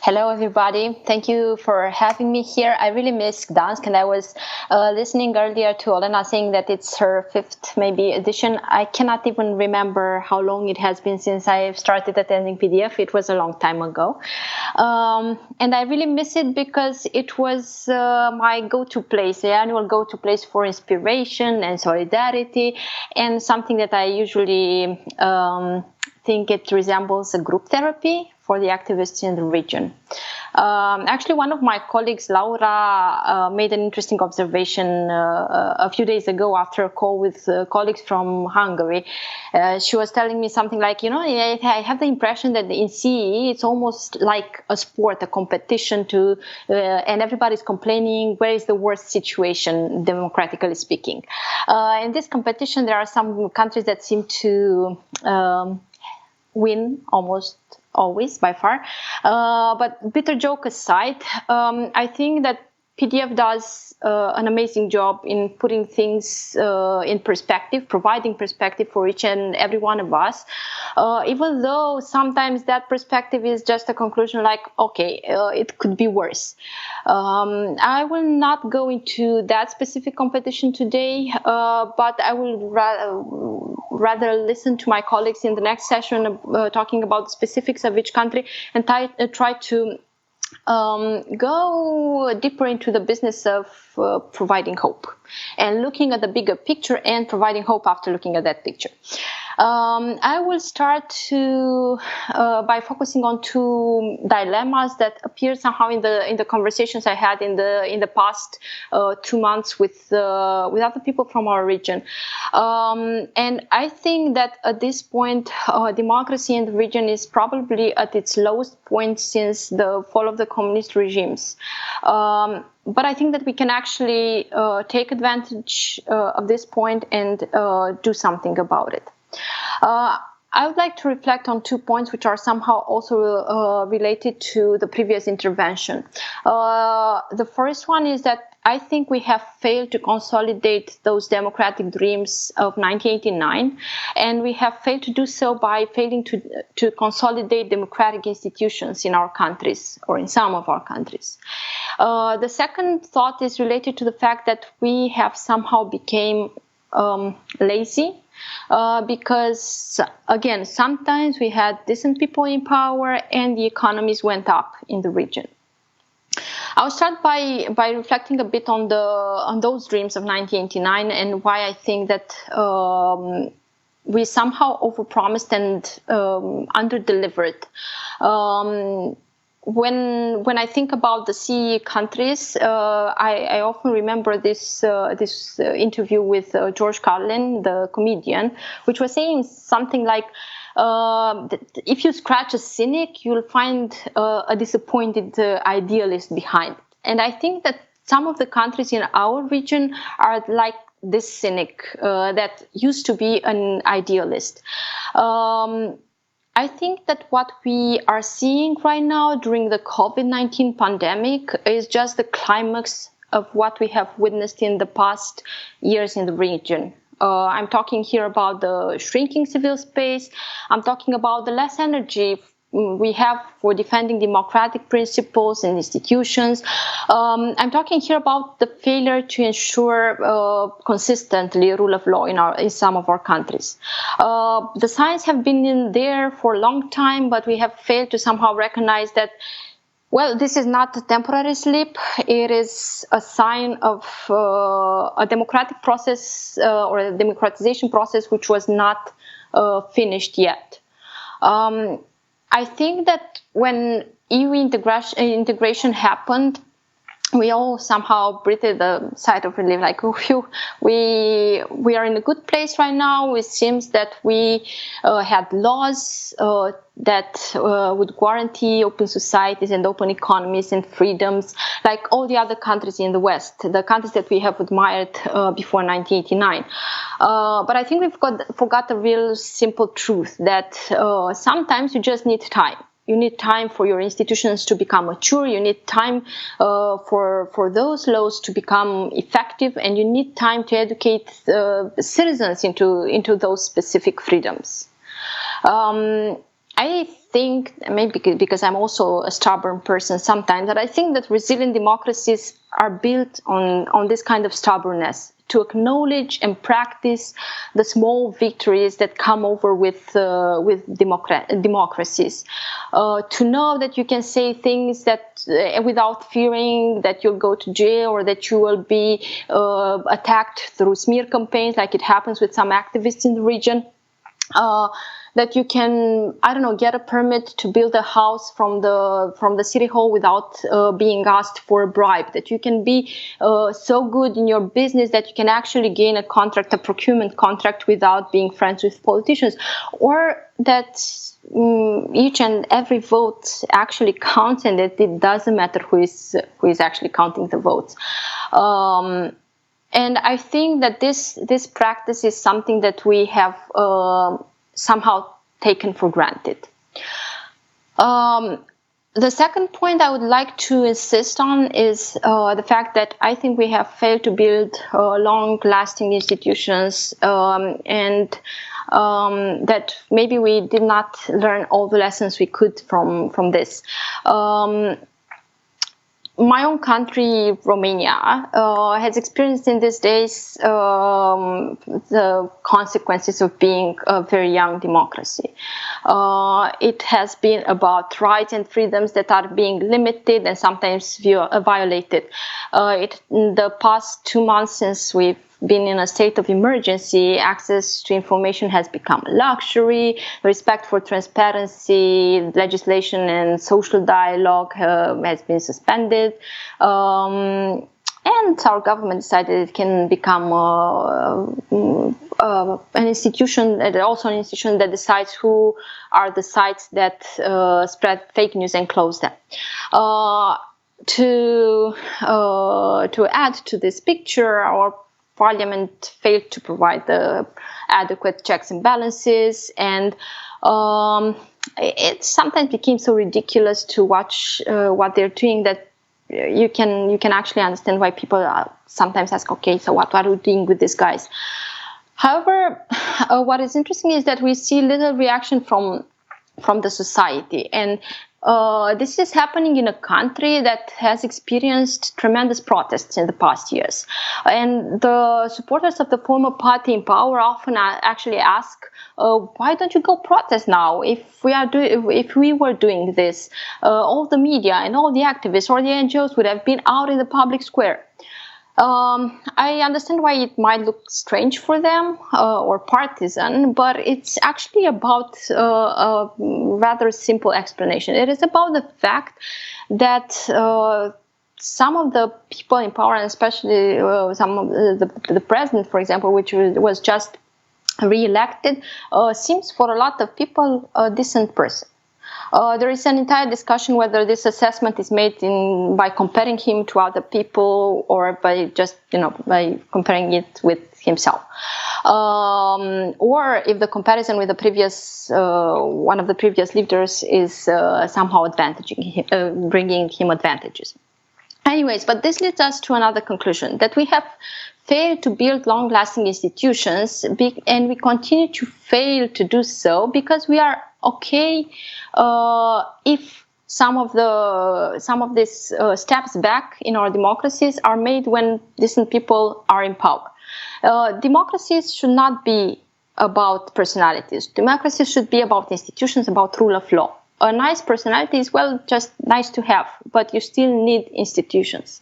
Hello, everybody. Thank you for having me here. I really miss Gdansk, and I was listening earlier to Elena saying that it's her fifth, maybe, edition. I cannot even remember how long it has been since I started attending PDF. It was a long time ago. And I really miss it because it was my go-to place, the annual go-to place for inspiration and solidarity, and something that I usually think it resembles a group therapy for the activists in the region. Actually, one of my colleagues, Laura, made an interesting observation a few days ago after a call with colleagues from Hungary. She was telling me something like, I have the impression that in CEE, it's almost like a sport, a competition and everybody's complaining where is the worst situation, democratically speaking. In this competition, there are some countries that seem to win almost always by far. But bitter joke aside, I think that PDF does an amazing job in putting things in perspective, providing perspective for each and every one of us, even though sometimes that perspective is just a conclusion like, okay, it could be worse. I will not go into that specific competition today, but I will rather listen to my colleagues in the next session talking about the specifics of each country and try to go deeper into the business of providing hope and looking at the bigger picture and providing hope after looking at that picture. I will start by focusing on two dilemmas that appear somehow in the conversations I had in the past 2 months with other people from our region. And I think that at this point, democracy in the region is probably at its lowest point since the fall of the communist regimes. But I think that we can actually take advantage of this point and do something about it. I would like to reflect on 2 points which are somehow also related to the previous intervention. The first one is that I think we have failed to consolidate those democratic dreams of 1989, and we have failed to do so by failing to consolidate democratic institutions in our countries, or in some of our countries. The second thought is related to the fact that we have somehow become lazy. Because, again, sometimes we had decent people in power and the economies went up in the region. I'll start by reflecting a bit on those dreams of 1989 and why I think that we somehow overpromised and underdelivered. When I think about the CEE countries, I often remember this interview with George Carlin, the comedian, which was saying something like, if you scratch a cynic, you'll find a disappointed idealist behind it. And I think that some of the countries in our region are like this cynic that used to be an idealist. I think that what we are seeing right now during the COVID-19 pandemic is just the climax of what we have witnessed in the past years in the region. I'm talking here about the shrinking civil space. I'm talking about the less energy we have for defending democratic principles and institutions. I'm talking here about the failure to ensure consistently rule of law in some of our countries. The signs have been in there for a long time, but we have failed to somehow recognize that, well, this is not a temporary slip. It is a sign of a democratic process or a democratization process which was not finished yet. I think that when EU integration happened, we all somehow breathed a sigh of relief, like, oh, phew, we are in a good place right now. It seems that we had laws that would guarantee open societies and open economies and freedoms, like all the other countries in the West, the countries that we have admired before 1989. But I think we've forgot a real simple truth that sometimes you just need time. You need time for your institutions to become mature. You need time for those laws to become effective, and you need time to educate citizens into those specific freedoms. I think, maybe because I'm also a stubborn person sometimes, that I think that resilient democracies are built on this kind of stubbornness, to acknowledge and practice the small victories that come over with democracies, to know that you can say things that without fearing that you'll go to jail or that you will be attacked through smear campaigns, like it happens with some activists in the region. That you can, I don't know, get a permit to build a house from the city hall without being asked for a bribe. That you can be so good in your business that you can actually gain a contract, a procurement contract, without being friends with politicians, or that each and every vote actually counts, and that it doesn't matter who is actually counting the votes. And I think that this practice is something that we have somehow taken for granted. The second point I would like to insist on is the fact that I think we have failed to build long-lasting institutions, and that maybe we did not learn all the lessons we could from this. My own country, Romania, has experienced in these days the consequences of being a very young democracy. It has been about rights and freedoms that are being limited and sometimes violated. In the past 2 months since we've been in a state of emergency, access to information has become a luxury, respect for transparency, legislation and social dialogue has been suspended, and our government decided it can become an institution that decides who are the sites that spread fake news and close them. To add to this picture, our Parliament failed to provide the adequate checks and balances, and it sometimes became so ridiculous to watch what they're doing that you can actually understand why people sometimes ask, okay, so what are we doing with these guys? However, what is interesting is that we see little reaction from the society, and this is happening in a country that has experienced tremendous protests in the past years. And the supporters of the former party in power often actually ask, why don't you go protest now? If we were doing this, all the media and all the activists or the NGOs would have been out in the public square. I understand why it might look strange for them or partisan, but it's actually about a rather simple explanation. It is about the fact that some of the people in power, and especially some of the president, for example, which was just re-elected, seems for a lot of people a decent person. There is an entire discussion whether this assessment is made by comparing him to other people or by by comparing it with himself, or if the comparison with the previous one of the previous leaders is somehow advantaging him, bringing him advantages. Anyways, but this leads us to another conclusion, that we have failed to build long-lasting institutions, and we continue to fail to do so because we are okay if some of these steps back in our democracies are made when decent people are in power. Democracies should not be about personalities. Democracies should be about institutions, about rule of law. A nice personality is, well, just nice to have, but you still need institutions.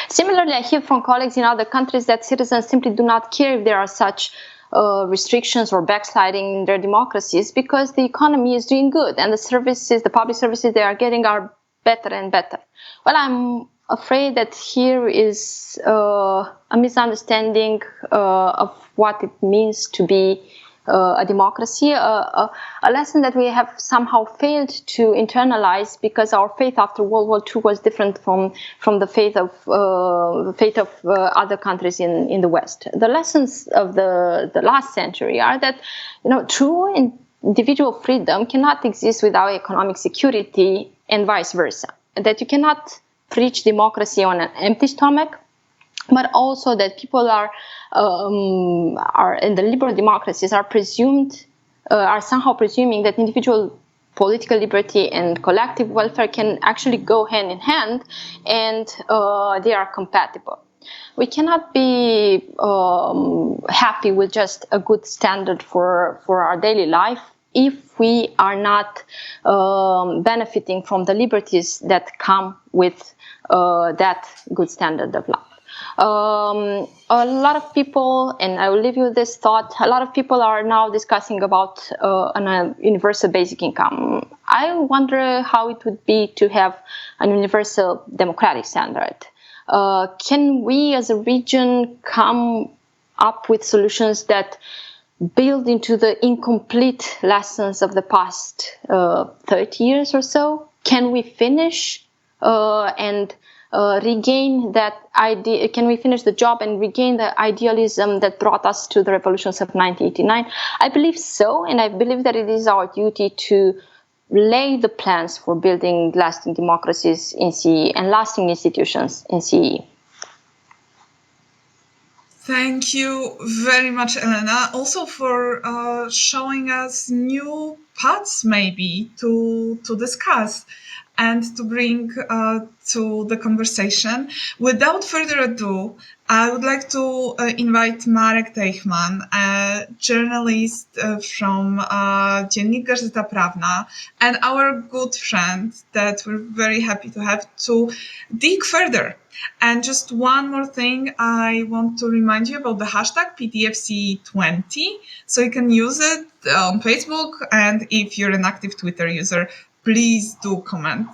Similarly, I hear from colleagues in other countries that citizens simply do not care if there are such restrictions or backsliding in their democracies because the economy is doing good and the public services they are getting are better and better. Well, I'm afraid that here is a misunderstanding of what it means to be a democracy, a lesson that we have somehow failed to internalize because our faith after World War II was different from the faith of other countries in the West. The lessons of the last century are that true individual freedom cannot exist without economic security and vice versa. That you cannot preach democracy on an empty stomach, but also that people are in the liberal democracies are somehow presuming that individual political liberty and collective welfare can actually go hand in hand, and they are compatible. We cannot be happy with just a good standard for our daily life if we are not benefiting from the liberties that come with that good standard of life. A lot of people, and I will leave you with this thought, a lot of people are now discussing about a universal basic income. I wonder how it would be to have an universal democratic standard. Can we as a region come up with solutions that build into the incomplete lessons of the past 30 years or so? Can we finish and regain that idea? Can we finish the job and regain the idealism that brought us to the revolutions of 1989? I believe so, and I believe that it is our duty to lay the plans for building lasting democracies in CEE and lasting institutions in CEE. Thank you very much, Elena, also for showing us new paths maybe to discuss and to bring to the conversation. Without further ado, I would like to invite Marek Tejchman, a journalist from Dziennik Gazeta Prawna, and our good friend that we're very happy to have, to dig further. And just one more thing, I want to remind you about the hashtag PTFC20, so you can use it on Facebook, and if you're an active Twitter user, please do comment.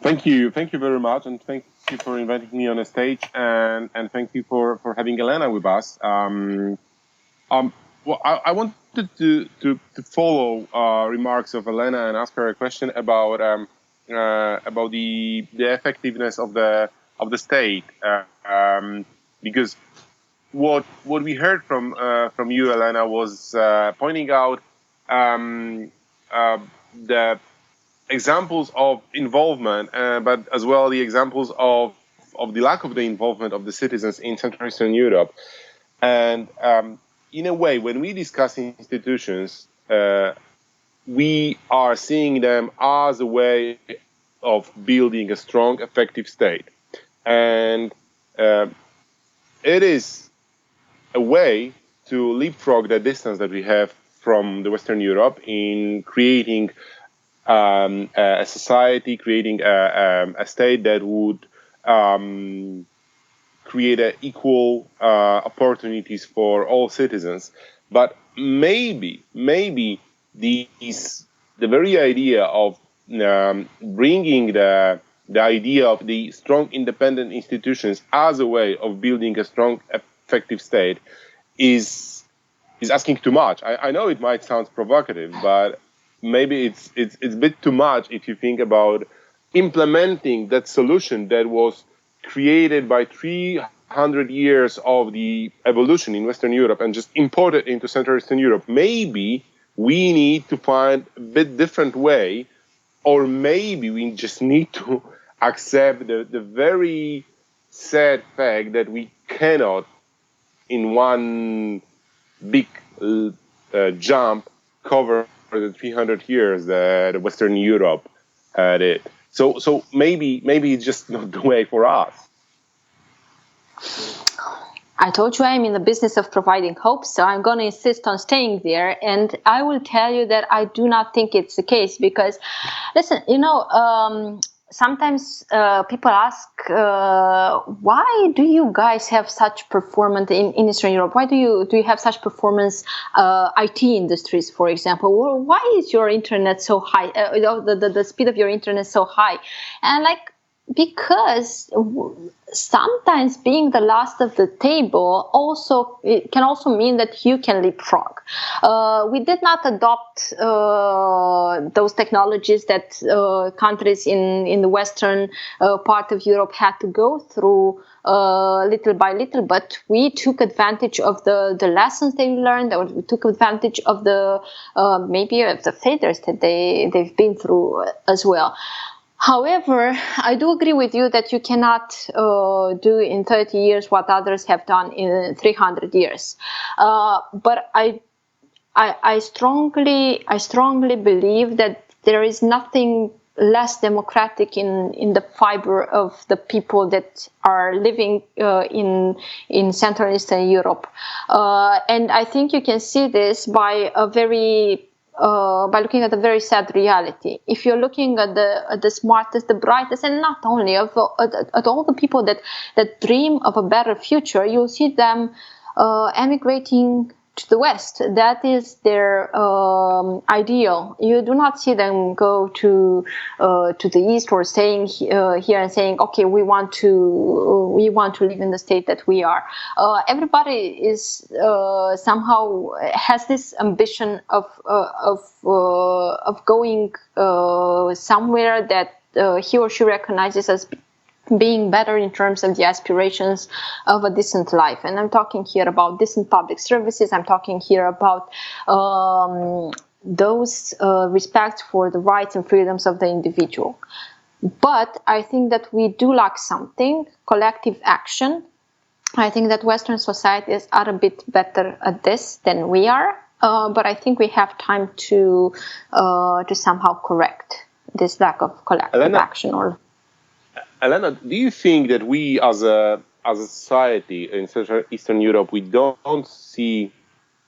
Thank you very much, and thank you for inviting me on the stage, and thank you for having Elena with us. Well, I wanted to follow remarks of Elena and ask her a question about the effectiveness of the state, because what we heard from you, Elena, was pointing out the examples of involvement, but as well the examples of the lack of the involvement of the citizens in Central Eastern Europe. And in a way, when we discuss institutions, we are seeing them as a way of building a strong, effective state. And it is a way to leapfrog the distance that we have from the Western Europe in creating a society, creating a state that would create equal opportunities for all citizens. But maybe the very idea of bringing the idea of the strong independent institutions as a way of building a strong effective state is asking too much. I know it might sound provocative, but maybe it's a bit too much if you think about implementing that solution that was created by 300 years of the evolution in Western Europe and just imported into Central Eastern Europe. Maybe we need to find a bit different way, or maybe we just need to accept the very sad fact that we cannot in one big jump cover the 300 years that Western Europe had it. So maybe it's just not the way for us. I told you I'm in the business of providing hope, so I'm going to insist on staying there. And I will tell you that I do not think it's the case, because, listen, sometimes people ask, why do you guys have such performance in Eastern Europe? Why do you have such performance IT industries, for example? Why is your internet so high? The speed of your internet so high? And because sometimes being the last of the table it can also mean that you can leapfrog. We did not adopt those technologies that countries in the western part of Europe had to go through little by little, but we took advantage of the lessons they learned, or we took advantage of the maybe of the failures that they've been through as well. However, I do agree with you that you cannot do in 30 years what others have done in 300 years. But I strongly believe that there is nothing less democratic in the fiber of the people that are living in Central and Eastern Europe, and I think you can see this by looking at a very sad reality. If you're looking at the smartest, the brightest, and not only at all the people that dream of a better future, you'll see them emigrating to the West. That is their ideal. You do not see them go to the East or staying here and saying, okay, we want to live in the state that we are. Everybody is somehow has this ambition of going somewhere that he or she recognizes as being better in terms of the aspirations of a decent life. And I'm talking here about decent public services. I'm talking here about those respect for the rights and freedoms of the individual. But I think that we do lack something, collective action. I think that Western societies are a bit better at this than we are. But I think we have time to somehow correct this lack of collective action. Elena, do you think that we as a society in Central Eastern Europe, we don't see,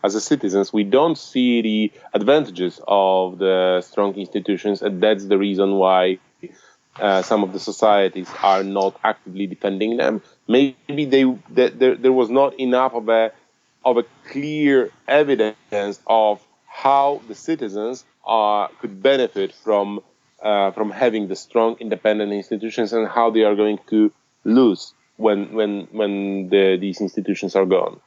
as a citizens, we don't see the advantages of the strong institutions, and that's the reason why some of the societies are not actively defending them? Maybe there was not enough of a clear evidence of how the citizens could benefit from having the strong independent institutions, and how they are going to lose when these institutions are gone.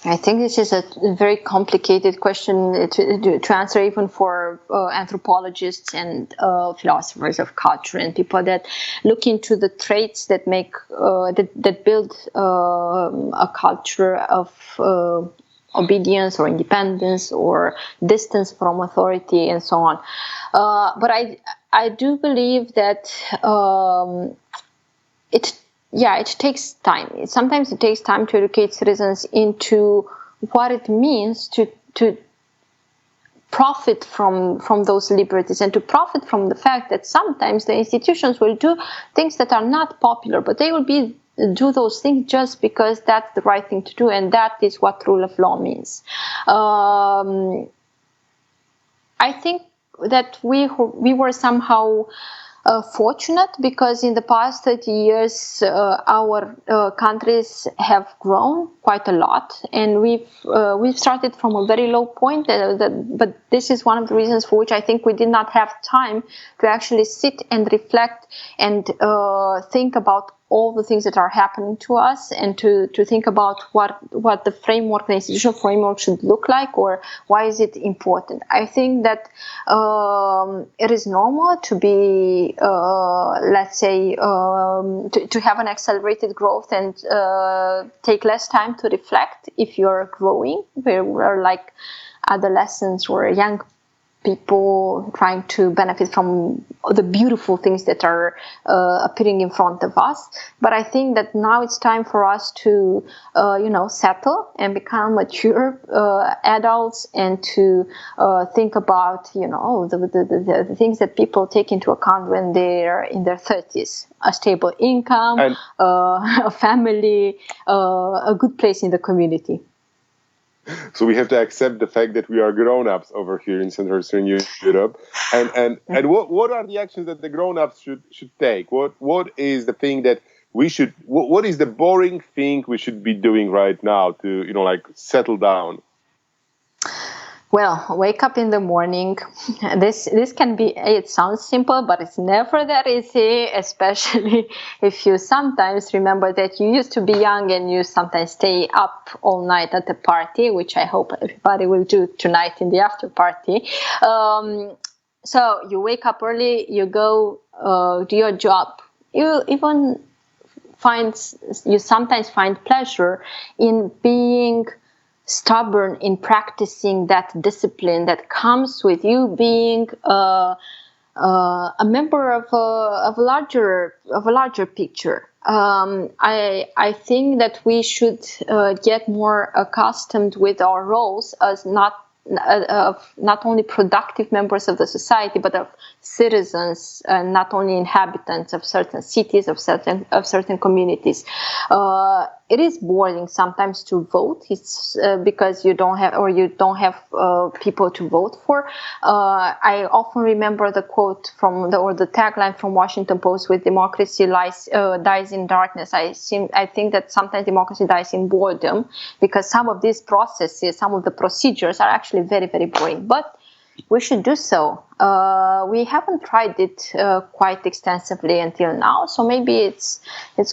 I think this is a very complicated question to answer, even for anthropologists and philosophers of culture and people that look into the traits that make that build a culture of obedience or independence or distance from authority and so on. But I do believe that it takes time. Sometimes it takes time to educate citizens into what it means to profit from those liberties, and to profit from the fact that sometimes the institutions will do things that are not popular, but they will do those things just because that's the right thing to do, and that is what rule of law means. I think that we were somehow fortunate, because in the past 30 years our countries have grown quite a lot, and we've started from a very low point, but this is one of the reasons for which I think we did not have time to actually sit and reflect and think about all the things that are happening to us, and to think about what the framework, the institutional framework should look like, or why is it important. I think that it is normal to be, let's say, to have an accelerated growth and take less time to reflect if you're growing. We're like adolescents or young people trying to benefit from the beautiful things that are appearing in front of us. But I think that now it's time for us to, settle and become mature adults, and to think about, the things that people take into account when they're in their 30s: a stable income, a family, a good place in the community. So we have to accept the fact that we are grown-ups over here in Central Eastern Europe. And what are the actions that the grown-ups should take? What is the thing that we should? What is the boring thing we should be doing right now to settle down? Well, wake up in the morning. This can be, it sounds simple, but it's never that easy, especially if you sometimes remember that you used to be young and you sometimes stay up all night at the party, which I hope everybody will do tonight in the after party. So you wake up early, you go do your job. You sometimes find pleasure in being stubborn, in practicing that discipline that comes with you being a member of a larger picture. I think that we should get more accustomed with our roles as not only productive members of the society, but of citizens, not only inhabitants of certain cities, of certain communities. It is boring sometimes to vote. It's because you don't have people to vote for. I often remember the quote or the tagline from Washington Post, with democracy dies in darkness. I think that sometimes democracy dies in boredom, because some of these processes, some of the procedures are actually very, very boring. But we should do so. We haven't tried it quite extensively until now, so maybe it's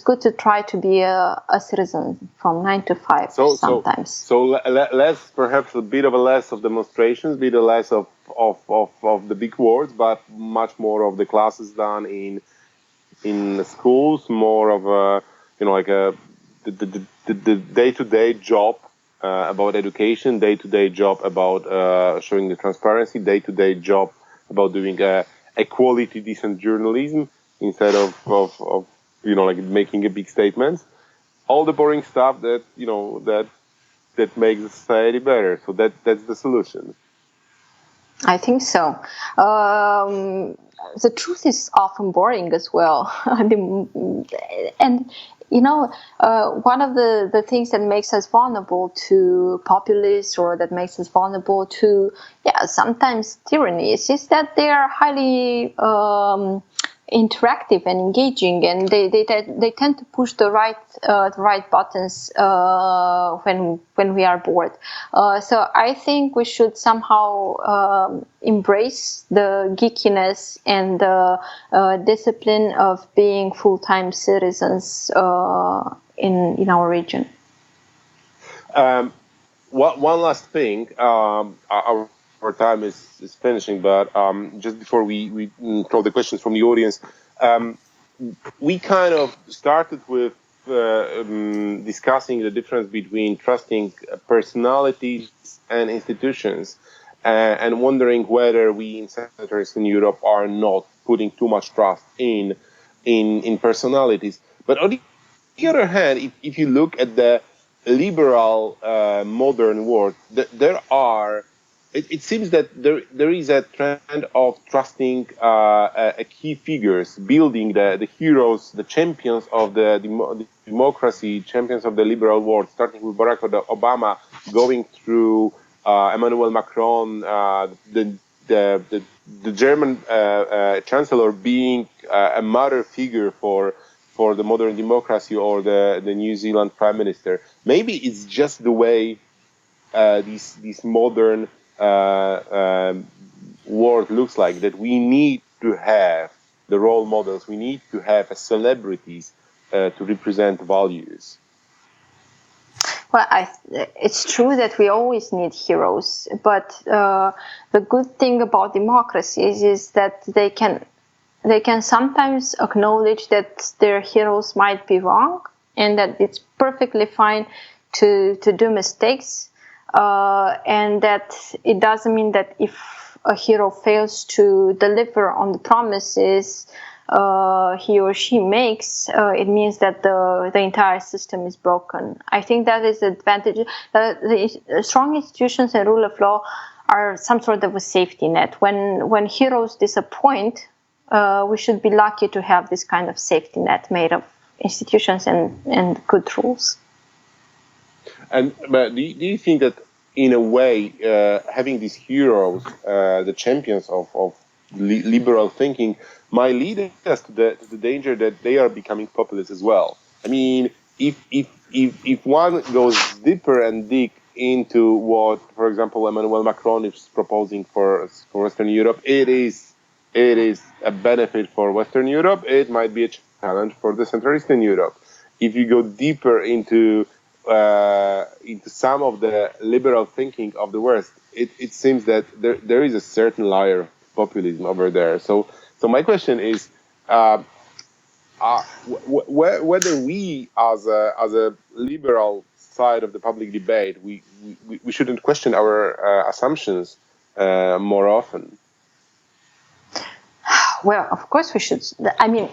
good to try to be a citizen from 9 to 5 sometimes. So less, perhaps a bit of less of demonstrations, bit of less of the big words, but much more of the classes done in schools, more of the day-to-day job. About education, day-to-day job about showing the transparency, day-to-day job about doing a quality, decent journalism instead of making a big statements. All the boring stuff that that makes the society better. So that's the solution. I think so. The truth is often boring as well, and one of the things that makes us vulnerable to populists, or that makes us vulnerable to, sometimes tyrannies, is that they are highly interactive and engaging, and they tend to push the right buttons when we are bored. So I think we should somehow embrace the geekiness and the discipline of being full-time citizens in our region. One last thing. Our time is finishing, but just before we throw the questions from the audience, we kind of started with discussing the difference between trusting personalities and institutions, and wondering whether we in Central Eastern Europe are not putting too much trust in personalities. But on the other hand, if you look at the liberal modern world, it seems that there is a trend of trusting key figures, building the heroes, the champions of the democracy, champions of the liberal world, starting with Barack Obama, going through Emmanuel Macron, the German chancellor being a mother figure for the modern democracy, or the New Zealand prime minister. Maybe it's just the way this modern world looks like, that we need to have the role models, we need to have celebrities to represent values. Well, it's true that we always need heroes, but the good thing about democracies is that they can sometimes acknowledge that their heroes might be wrong, and that it's perfectly fine to do mistakes, and that it doesn't mean that if a hero fails to deliver on the promises he or she makes, it means that the entire system is broken. I think that is the advantage. The strong institutions and rule of law are some sort of a safety net. When heroes disappoint, we should be lucky to have this kind of safety net made of institutions and good rules. But do you think that, in a way, having these heroes, the champions of liberal thinking, might lead us to the danger that they are becoming populist as well? I mean, if one goes deeper and dig into what, for example, Emmanuel Macron is proposing for Western Europe, it is a benefit for Western Europe. It might be a challenge for the Central Eastern Europe. If you go deeper into some of the liberal thinking of the West, it seems that there is a certain layer of populism over there. So my question is, whether we, as a liberal side of the public debate, we shouldn't question our assumptions more often. Well, of course we should. I mean,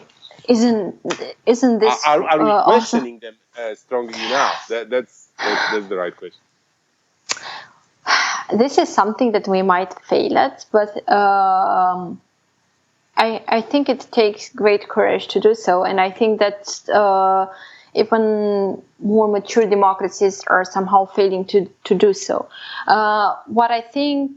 isn't this? Are we questioning also... them strongly enough? That's the right question. This is something that we might fail at, but I think it takes great courage to do so, and I think that even more mature democracies are somehow failing to do so. What I think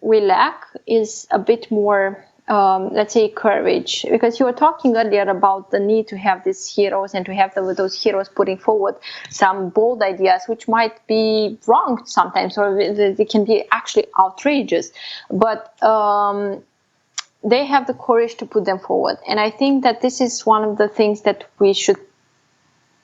we lack is a bit more, let's say, courage, because you were talking earlier about the need to have these heroes and to have those heroes putting forward some bold ideas, which might be wrong sometimes, or they can be actually outrageous, but they have the courage to put them forward. And I think that this is one of the things that we should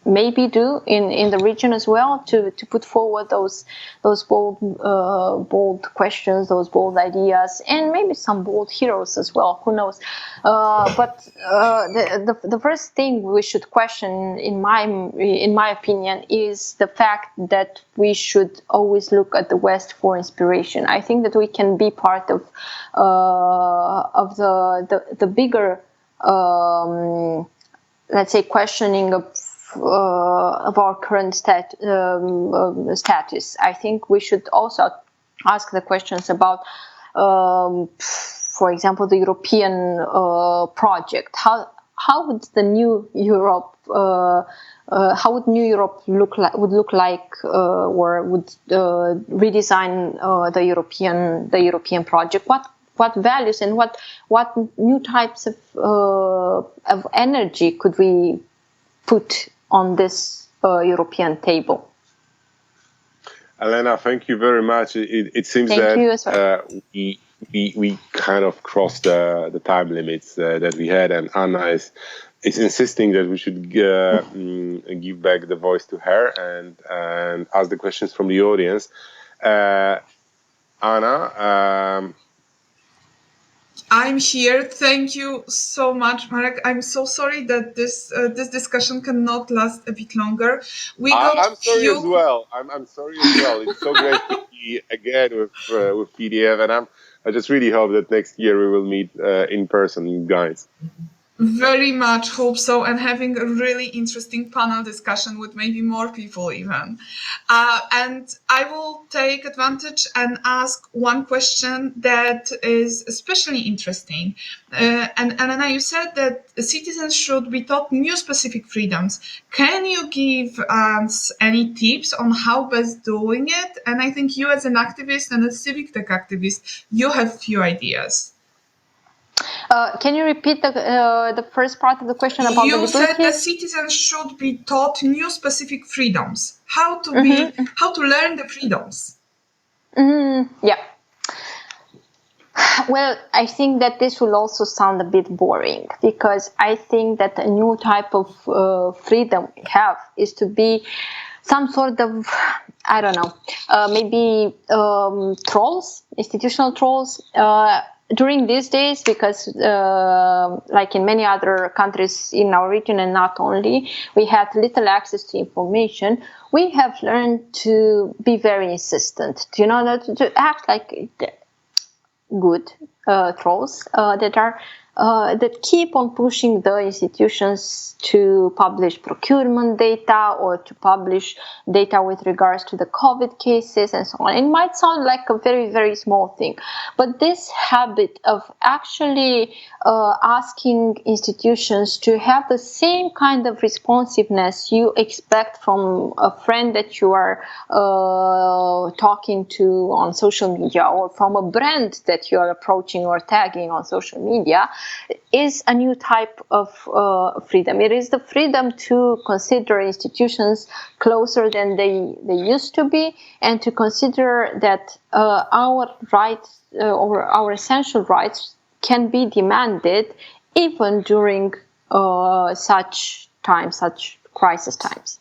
maybe do in the region as well, to put forward those bold questions, those bold ideas, and maybe some bold heroes as well. Who knows? But the first thing we should question, in my opinion, is the fact that we should always look at the West for inspiration. I think that we can be part of the bigger, let's say, questioning of our current status. I think we should also ask the questions about, for example, the European project. How would the new Europe, how would New Europe look like, or would redesign the European project? What values and what new types of energy could we put on this European table? Elena, thank you very much. It seems that we kind of crossed the time limits that we had, and Anna is insisting that we should give back the voice to her and ask the questions from the audience. Anna. I'm here. Thank you so much, Marek. I'm so sorry that this discussion cannot last a bit longer. I'm sorry as well. I'm sorry as well. It's so great to be again with PDF, and I just really hope that next year we will meet in person, guys. Very much hope so, and having a really interesting panel discussion with maybe more people even. And I will take advantage and ask one question that is especially interesting. And Elena, you said that citizens should be taught new specific freedoms. Can you give us any tips on how best doing it? And I think you, as an activist and a civic tech activist, you have few ideas. Can you repeat the first part of the question about the liberty? You said that citizens should be taught new specific freedoms. How to learn the freedoms. Yeah. Well, I think that this will also sound a bit boring, because I think that a new type of freedom we have is to be some sort of, I don't know, maybe trolls, institutional trolls. During these days, because like in many other countries in our region, and not only, we had little access to information, we have learned to be very insistent, to act like good trolls that keep on pushing the institutions to publish procurement data, or to publish data with regards to the COVID cases and so on. It might sound like a very, very small thing, but this habit of actually asking institutions to have the same kind of responsiveness you expect from a friend that you are talking to on social media, or from a brand that you are approaching or tagging on social media, is a new type of freedom. It is the freedom to consider institutions closer than they used to be, and to consider that our rights, or our essential rights, can be demanded even during such times, such crisis times.